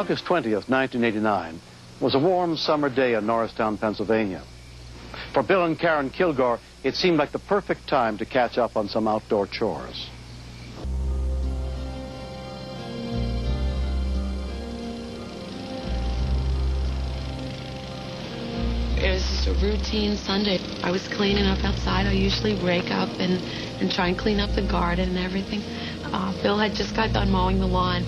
August 20th, 1989, was a warm summer day in Norristown, Pennsylvania. For Bill and Karen Kilgore, it seemed like the perfect time to catch up on some outdoor chores. It was just a routine Sunday. I was cleaning up outside. I usually rake up and try and clean up the garden and everything. Bill had just got done mowing the lawn,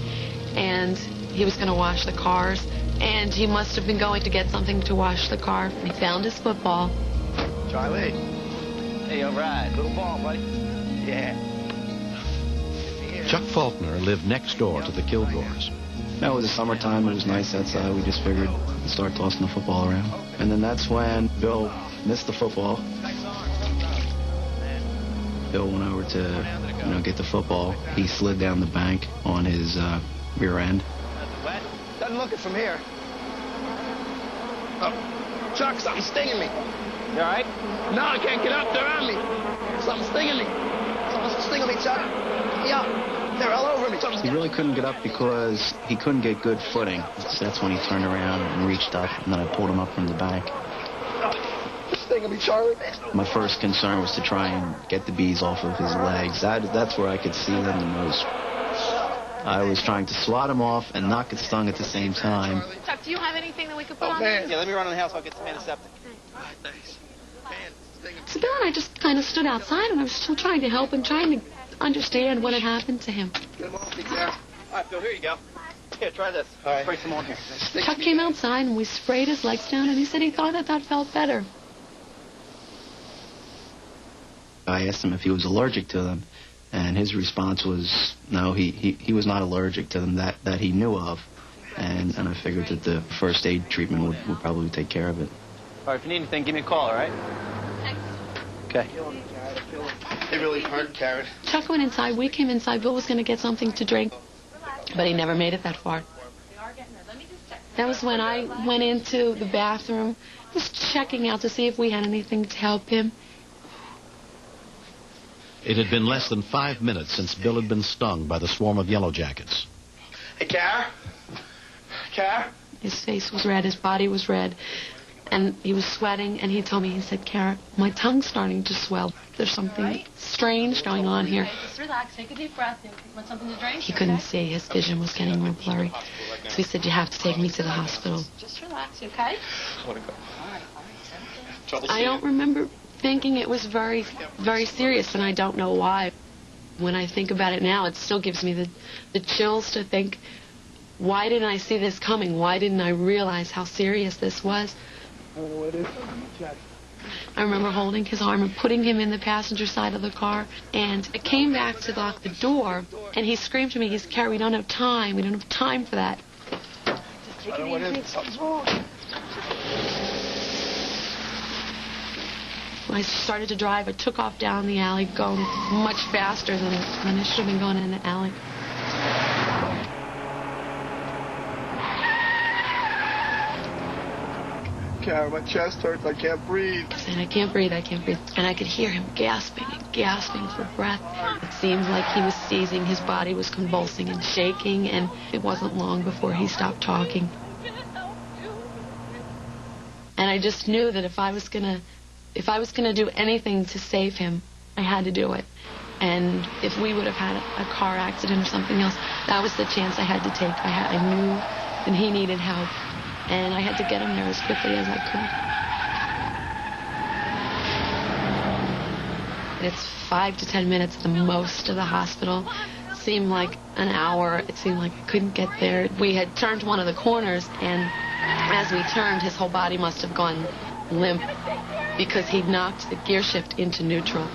and he was going to wash the cars, and he must have been going to get something to wash the car. He found his football. Charlie. Hey, all right. Little ball, buddy. Yeah. Chuck Faulkner lived next door to the Kilgores. No, it was the summertime. It was nice outside. We just figured we'd start tossing the football around. And then that's when Bill missed the football. Bill went over to, get the football. He slid down the bank on his rear end. Doesn't look it from here. Oh, Chuck, something's stinging me. You all right? No, I can't get up. They're on me. Something's stinging me. Something's stinging me, Chuck. Yeah, they're all over me. He really couldn't get up because he couldn't get good footing. So that's when he turned around and reached up, and then I pulled him up from the bank. They're stinging me, Charlie. My first concern was to try and get the bees off of his legs. That's where I could see them the most. I was trying to swat him off and not get stung at the same time. Chuck, do you have anything that we could put on man. this? Yeah, let me run in the house. I'll get some antiseptic. All right, thanks. So Bill and I just kind of stood outside, and I was still trying to help him, trying to understand what had happened to him. Get him off me, Claire. All right, Bill, here you go. Here, try this. All right. Spray some more here. Chuck came outside, and we sprayed his legs down, and he said he thought that felt better. I asked him if he was allergic to them, and his response was no, he was not allergic to them that he knew of. And I figured that the first aid treatment would probably take care of it. All right, if you need anything, give me a call, all right? Thanks. Okay. It really hurt, Karen. Chuck went inside. We came inside. Bill was going to get something to drink, but he never made it that far. That was when I went into the bathroom, just checking out to see if we had anything to help him. It had been less than 5 minutes since Bill had been stung by the swarm of yellowjackets. Hey, Karen? Karen? His face was red, his body was red, and he was sweating, and he told me, he said, Karen, my tongue's starting to swell. There's something strange going on here. Just relax, take a deep breath. You want something to drink? He couldn't see. His vision was getting real blurry. So he said, you have to take me to the hospital. Just relax, you okay? I want to go. All right. I don't remember thinking it was very, very serious, and I don't know why. When I think about it now, it still gives me the chills to think, why didn't I see this coming? Why didn't I realize how serious this was? I don't know what it is. I remember holding his arm and putting him in the passenger side of the car, and I came back to lock the door, and he screamed to me, he said, Carrie, we don't have time. We don't have time for that. I don't know what it is. Something's wrong. When I started to drive, I took off down the alley, going much faster than I should have been going in the alley. Karen, my chest hurts. I can't breathe. And I can't breathe, I can't breathe. And I could hear him gasping and gasping for breath. It seemed like he was seizing, his body was convulsing and shaking, and it wasn't long before he stopped talking. And I just knew that if I was gonna do anything to save him, I had to do it. And if we would have had a car accident or something else, that was the chance I had to take. I knew that he needed help, and I had to get him there as quickly as I could. It's 5 to 10 minutes the most to the hospital. It seemed like an hour. It seemed like I couldn't get there. We had turned one of the corners, and as we turned, his whole body must have gone limp because he'd knocked the gear shift into neutral.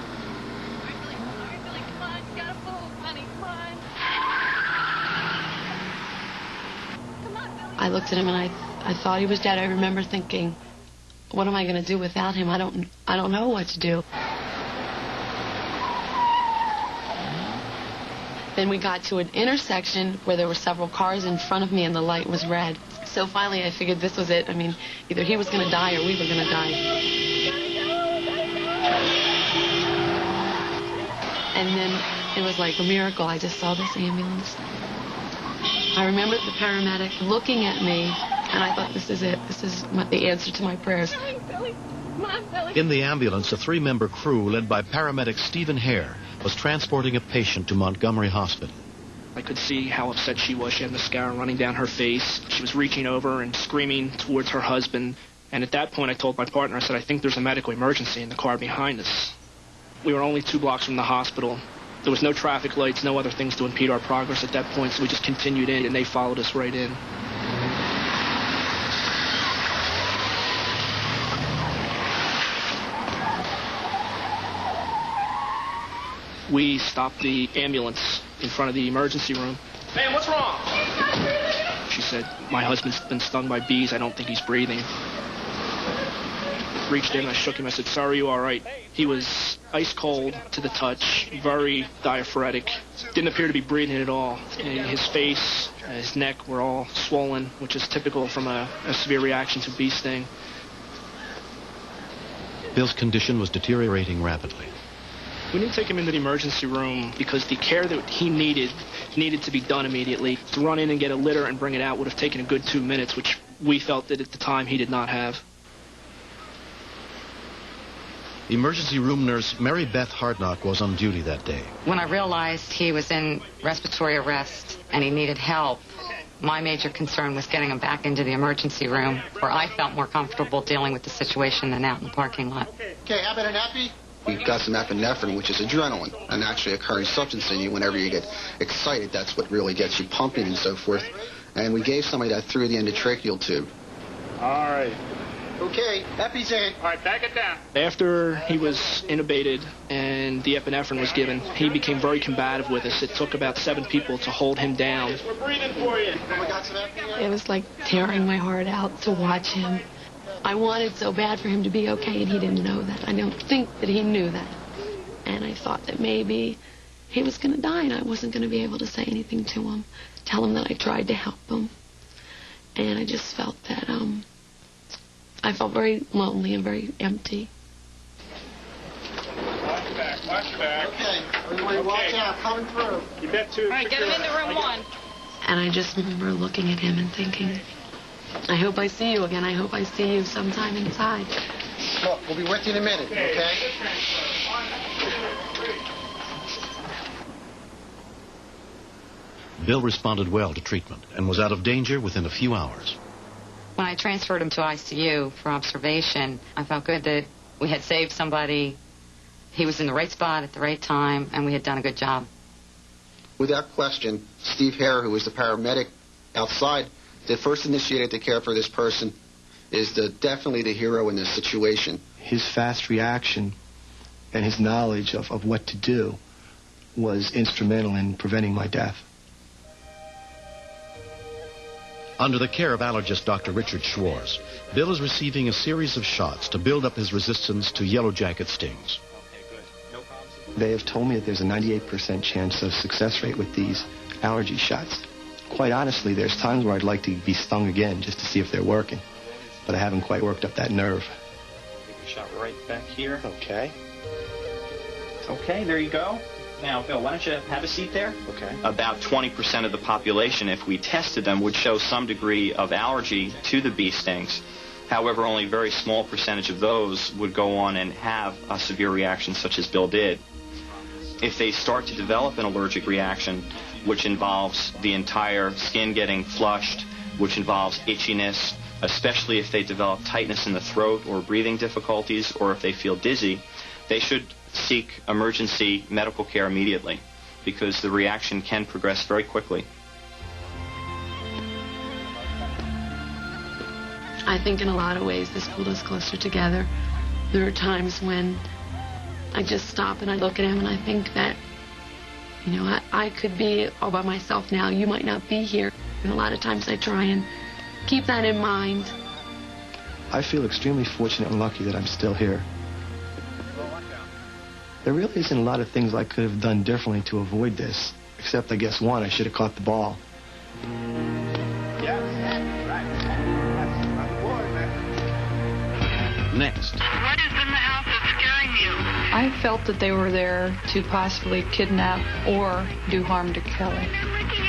I looked at him and I thought he was dead. I remember thinking, what am I going to do without him? I don't know what to do. Then we got to an intersection where there were several cars in front of me and the light was red. So finally I figured this was it. I mean, either he was going to die or we were going to die. And then it was like a miracle. I just saw this ambulance. I remember the paramedic looking at me, and I thought, this is it. This is the answer to my prayers. In the ambulance, a 3-member crew led by paramedic Stephen Hare was transporting a patient to Montgomery Hospital. I could see how upset she was. She had mascara running down her face. She was reaching over and screaming towards her husband. And at that point, I told my partner, I said, I think there's a medical emergency in the car behind us. We were only 2 blocks from the hospital. There was no traffic lights, no other things to impede our progress at that point, so we just continued in, and they followed us right in. We stopped the ambulance in front of the emergency room. Ma'am, what's wrong? She said, my husband's been stung by bees. I don't think he's breathing. Reached in, I shook him. I said, sorry, you all right? He was ice cold to the touch, very diaphoretic. Didn't appear to be breathing at all. And his face, his neck were all swollen, which is typical from a severe reaction to bee sting. Bill's condition was deteriorating rapidly. We didn't take him into the emergency room because the care that he needed to be done immediately. To run in and get a litter and bring it out would have taken a good 2 minutes, which we felt that at the time he did not have. Emergency room nurse Mary Beth Hardnock was on duty that day. When I realized he was in respiratory arrest and he needed help, my major concern was getting him back into the emergency room where I felt more comfortable dealing with the situation than out in the parking lot. Okay, how about an epi? We've got some epinephrine, which is adrenaline, an actually occurring substance in you. Whenever you get excited, that's what really gets you pumping and so forth. And we gave somebody that through the endotracheal tube. All right. Okay, epi's in. All right, back it down. After he was intubated and the epinephrine was given, he became very combative with us. It took about 7 people to hold him down. We're breathing for you. It was like tearing my heart out to watch him. I wanted so bad for him to be okay, and he didn't know that. I don't think that he knew that. And I thought that maybe he was going to die, and I wasn't going to be able to say anything to him, tell him that I tried to help him. And I just felt that, I felt very lonely and very empty. Watch your back, watch your back. Okay, everybody watch out, coming through. You bet too. All right, get him into room 1. And I just remember looking at him and thinking, I hope I see you again. I hope I see you sometime inside. Look, we'll be with you in a minute, okay? Bill responded well to treatment and was out of danger within a few hours. When I transferred him to ICU for observation, I felt good that we had saved somebody. He was in the right spot at the right time, and we had done a good job. Without question, Steve Hare, who was the paramedic outside that first initiated the care for this person, is definitely the hero in this situation. His fast reaction and his knowledge of what to do was instrumental in preventing my death. Under the care of allergist Dr. Richard Schwartz, Bill is receiving a series of shots to build up his resistance to yellowjacket stings. They have told me that there's a 98% chance of success rate with these allergy shots. Quite honestly, there's times where I'd like to be stung again just to see if they're working, but I haven't quite worked up that nerve. Take a shot right back here. Okay. Okay, there you go. Now, Bill, why don't you have a seat there? Okay. About 20% of the population, if we tested them, would show some degree of allergy to the bee stings. However, only a very small percentage of those would go on and have a severe reaction such as Bill did. If they start to develop an allergic reaction, which involves the entire skin getting flushed, which involves itchiness, especially if they develop tightness in the throat or breathing difficulties, or if they feel dizzy, they should seek emergency medical care immediately, because the reaction can progress very quickly. I think in a lot of ways this pulled us closer together. There are times when I just stop and I look at him and I think that, you know, I could be all by myself now. You might not be here. And a lot of times I try and keep that in mind. I feel extremely fortunate and lucky that I'm still here. There really isn't a lot of things I could have done differently to avoid this, except, I guess, one, I should have caught the ball. Next. What is in the house that's scaring you? I felt that they were there to possibly kidnap or do harm to Kelly. You're looking